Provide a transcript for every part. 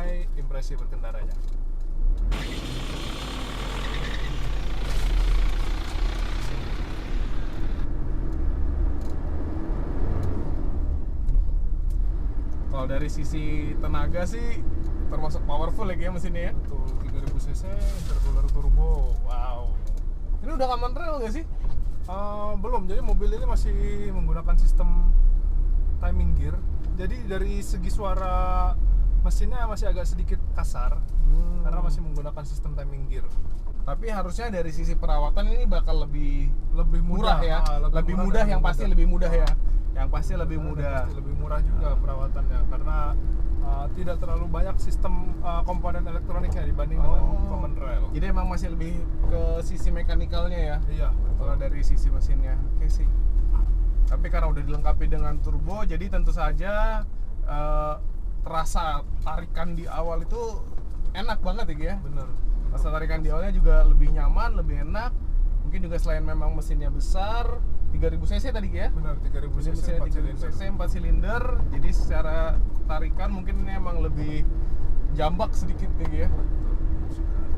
menilai impresi berkendaranya. Kalau dari sisi tenaga sih termasuk powerful ya mesinnya ya. Betul, 3000 cc intercooler turbo. Wow. Ini udah common rail nggak sih? Belum, jadi mobil ini masih menggunakan sistem timing gear. Jadi dari segi suara mesinnya masih agak sedikit kasar karena masih menggunakan sistem timing gear. Tapi harusnya dari sisi perawatan ini bakal lebih Mudah ya. Lebih mudah yang pasti lebih mudah ya. Yang pasti lebih mudah. Pasti lebih murah juga perawatannya karena tidak terlalu banyak sistem komponen elektroniknya dibanding dengan common rail. Jadi emang masih lebih ke sisi mekanikalnya ya. Iya, Kalau dari sisi mesinnya, oke sih. Tapi karena udah dilengkapi dengan turbo, jadi tentu saja terasa tarikan di awal itu enak banget ya. Bener. Rasa tarikan di awalnya juga lebih nyaman, lebih enak. Mungkin juga selain memang mesinnya besar, 3000 cc tadi ya. Benar, 3000 cc Mesinnya 4 3000 silinder. cc 4 silinder. Jadi secara tarikan mungkin ini emang lebih jambak sedikit nih ya.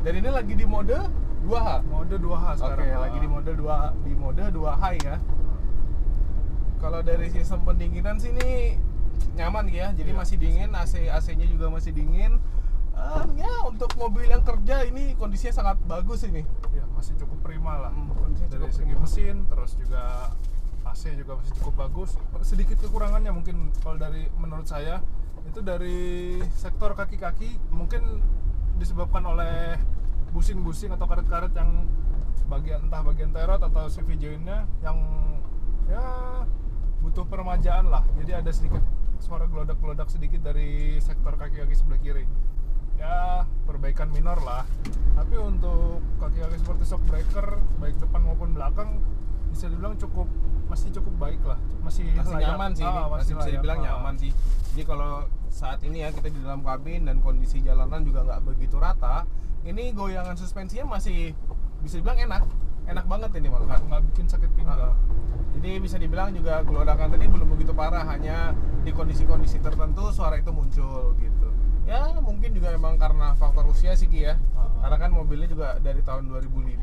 Dan ini lagi di mode 2H. Mode 2H sekarang. Oke, lagi di mode 2 high ya. Kalau dari sistem pendinginan sih ini nyaman ya. Jadi Iya. masih dingin, AC-nya juga masih dingin. Ya untuk mobil yang kerja ini kondisinya sangat bagus ini. Ya, masih cukup prima lah. Kondisinya Dari cukup segi prima. mesin, terus juga AC juga masih cukup bagus. Sedikit kekurangannya mungkin kalau dari menurut saya itu dari sektor kaki-kaki mungkin disebabkan oleh busing-busing atau karet-karet yang entah bagian terot atau CV joint-nya yang ya butuh peremajaan lah. Jadi ada sedikit suara gelodak-gelodak sedikit dari sektor kaki-kaki sebelah kiri. Ya perbaikan minor lah. Tapi untuk kaki-kaki seperti shock breaker baik depan maupun belakang bisa dibilang masih cukup baik lah. Masih layak. Nyaman sih ini. Masih bisa layak. dibilang nyaman sih. Jadi kalau saat ini ya kita di dalam kabin dan kondisi jalanan juga nggak begitu rata, ini goyangan suspensinya masih bisa dibilang enak banget ini malah. Nggak bikin sakit pinggang. Jadi bisa dibilang juga gelodakan tadi belum begitu parah, hanya di kondisi-kondisi tertentu suara itu muncul gitu. Ya mungkin juga emang karena faktor usia sih Ki ya. Karena kan mobilnya juga dari tahun 2005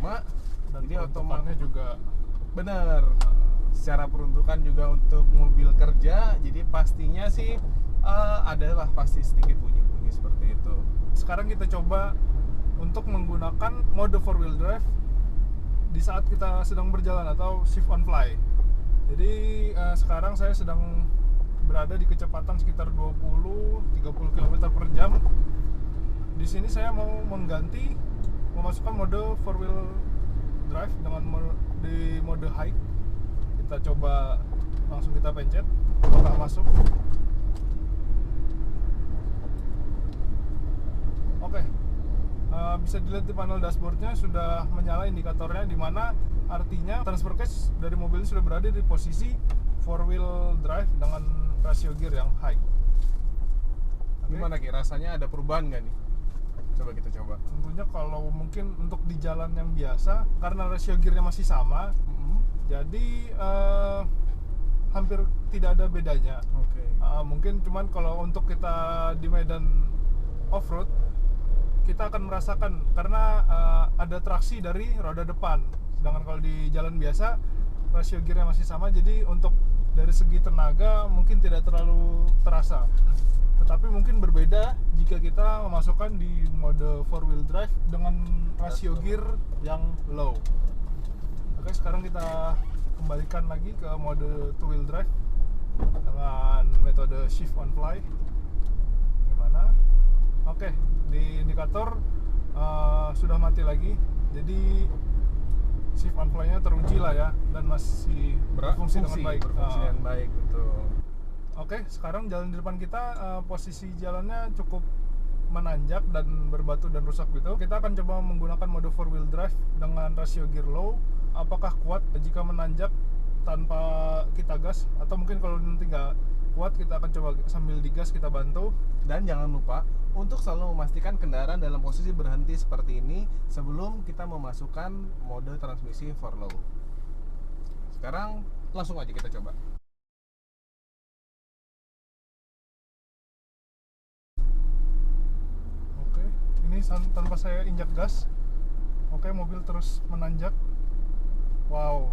Dan jadi otomatisnya juga bener. Secara peruntukan juga untuk mobil kerja, jadi pastinya sih adalah pasti sedikit bunyi-bunyi seperti itu. sekarang kita coba untuk menggunakan mode 4 wheel drive di saat kita sedang berjalan atau shift on fly. Jadi sekarang saya sedang berada di kecepatan sekitar 20-30 km per jam. Di sini saya mau memasukkan mode 4 wheel drive dengan di mode high. Kita coba langsung kita pencet, apakah masuk. Oke. Bisa dilihat di panel dashboardnya sudah menyala indikatornya, di mana artinya transfer case dari mobil ini sudah berada di posisi 4 wheel drive dengan rasio gear yang high. Gimana Ki? Rasanya ada perubahan nggak nih? Coba kita coba. Tentunya kalau mungkin untuk di jalan yang biasa, karena rasio gearnya masih sama, jadi hampir tidak ada bedanya. Oke. Mungkin cuman kalau untuk kita di medan off-road, kita akan merasakan karena ada traksi dari roda depan. Sedangkan kalau di jalan biasa rasio gearnya masih sama, jadi untuk dari segi tenaga mungkin tidak terlalu terasa. Tetapi mungkin berbeda jika kita memasukkan di mode 4 wheel drive dengan rasio gear yang low. Oke, sekarang kita kembalikan lagi ke mode 2 wheel drive dengan metode shift on fly. Gimana? Oke, di indikator sudah mati lagi, jadi shift on fly-nya teruji lah ya, dan masih berfungsi dengan baik. Berfungsi dengan baik, betul. Oke, sekarang jalan di depan kita posisi jalannya cukup menanjak dan berbatu dan rusak gitu. Kita akan coba menggunakan mode 4 wheel drive dengan rasio gear low. Apakah kuat jika menanjak tanpa kita gas, atau mungkin kalau nanti nggak kuat kita akan coba sambil digas kita bantu. Dan jangan lupa untuk selalu memastikan kendaraan dalam posisi berhenti seperti ini sebelum kita memasukkan mode transmisi for low. Sekarang langsung aja kita coba. ini tanpa saya injak gas. Oke, mobil terus menanjak. Wow.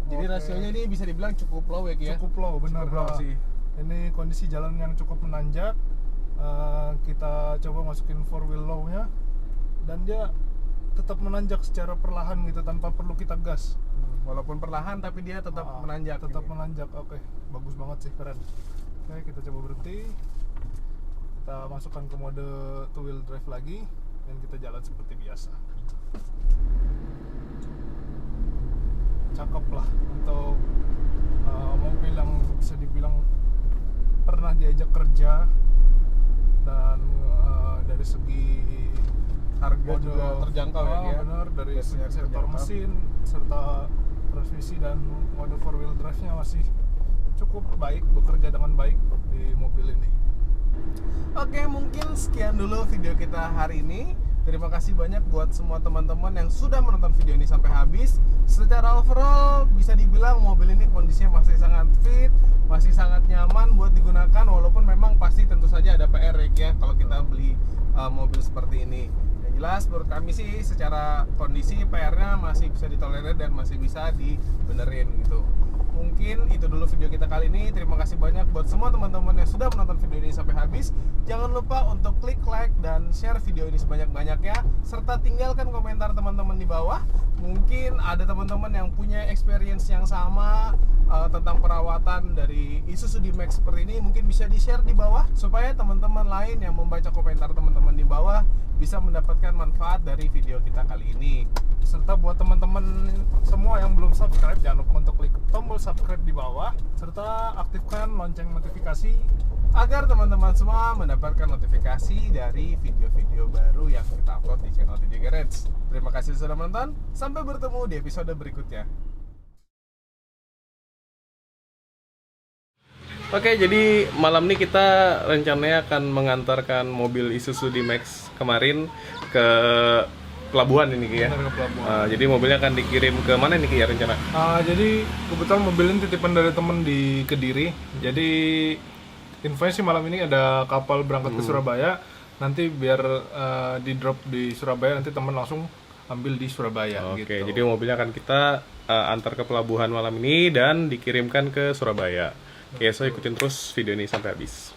Jadi Oke. rasionya ini bisa dibilang cukup low ya Ki ya? Cukup low, benar. Cukup low sih. Ini kondisi jalan yang cukup menanjak. Kita coba masukin 4-wheel low-nya dan dia tetap menanjak secara perlahan gitu tanpa perlu kita gas. Walaupun perlahan tapi dia tetap menanjak. Tetap gini. menanjak. Oke, bagus banget sih, keren. Oke, kita coba berhenti. Kita masukkan ke mode 2-wheel drive lagi dan kita jalan seperti biasa. Cakep lah untuk mobil yang bisa dibilang pernah diajak kerja, dan dari segi Harga juga terjangkau ya Ki ya? benar, dari Biasanya segi sektor terjangkau. mesin serta transmisi dan mode 4-wheel drive-nya masih cukup baik, bekerja dengan baik di mobil ini. Oke, mungkin sekian dulu video kita hari ini. Terima kasih banyak buat semua teman-teman yang sudah menonton video ini sampai habis. Secara overall bisa dibilang mobil ini kondisinya masih sangat fit, masih sangat nyaman buat digunakan, walaupun memang pasti tentu saja ada PR ya kalau kita beli mobil seperti ini. Yang jelas menurut kami sih secara kondisi PR-nya masih bisa ditolerir dan masih bisa dibenerin gitu. Mungkin itu dulu video kita kali ini. Terima kasih banyak buat semua teman-teman yang sudah menonton video ini sampai habis. Jangan lupa untuk klik like dan share video ini sebanyak-banyaknya, serta tinggalkan komentar teman-teman di bawah. Mungkin ada teman-teman yang punya experience yang sama tentang perawatan dari Isuzu D-Max seperti ini, mungkin bisa di-share di bawah supaya teman-teman lain yang membaca komentar teman-teman di bawah bisa mendapatkan manfaat dari video kita kali ini. Serta buat teman-teman semua yang belum subscribe, jangan lupa untuk klik tombol subscribe di bawah serta aktifkan lonceng notifikasi agar teman-teman semua mendapatkan notifikasi dari video-video baru yang kita upload di channel TJ Garage. Terima kasih sudah menonton, sampai bertemu di episode berikutnya. Oke, jadi malam ini kita rencananya akan mengantarkan mobil Isuzu D-Max kemarin ke pelabuhan ini Ki ya. dari pelabuhan. Jadi mobilnya akan dikirim ke mana nih Ki ya rencana? Jadi kebetulan mobil ini titipan dari temen di Kediri. Jadi infonya sih malam ini ada kapal berangkat ke Surabaya. Nanti biar di drop di Surabaya, nanti temen langsung ambil di Surabaya. Oke, gitu. jadi mobilnya akan kita antar ke pelabuhan malam ini dan dikirimkan ke Surabaya. Oke, so ikutin terus video ini sampai habis.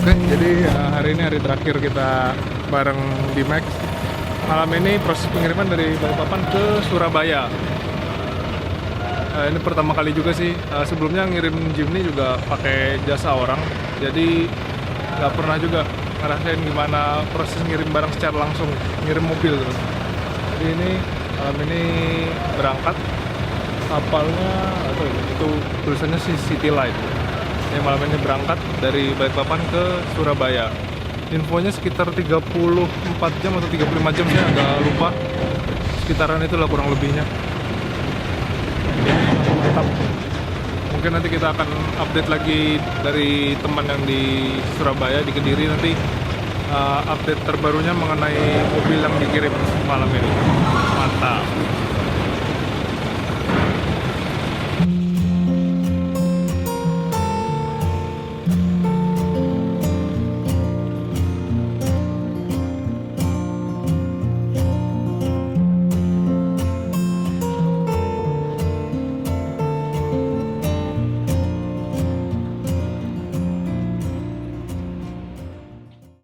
Oke, jadi hari ini hari terakhir kita bareng D-Max. Malam ini proses pengiriman dari Balikpapan ke Surabaya. Ini pertama kali juga sih. Sebelumnya ngirim Jimny juga pakai jasa orang, jadi nggak pernah juga ngerasain gimana proses ngirim barang secara langsung, ngirim mobil terus. Jadi ini malam ini berangkat kapalnya, atau itu tulisannya sih City Light. Yang malam ini berangkat dari Balikpapan ke Surabaya. Infonya sekitar 34 jam atau 35 jam, saya agak lupa. Sekitaran itulah kurang lebihnya. Mantap. Mungkin nanti kita akan update lagi dari teman yang di Surabaya, di Kediri, nanti update terbarunya mengenai mobil yang dikirim malam ini. Mantap.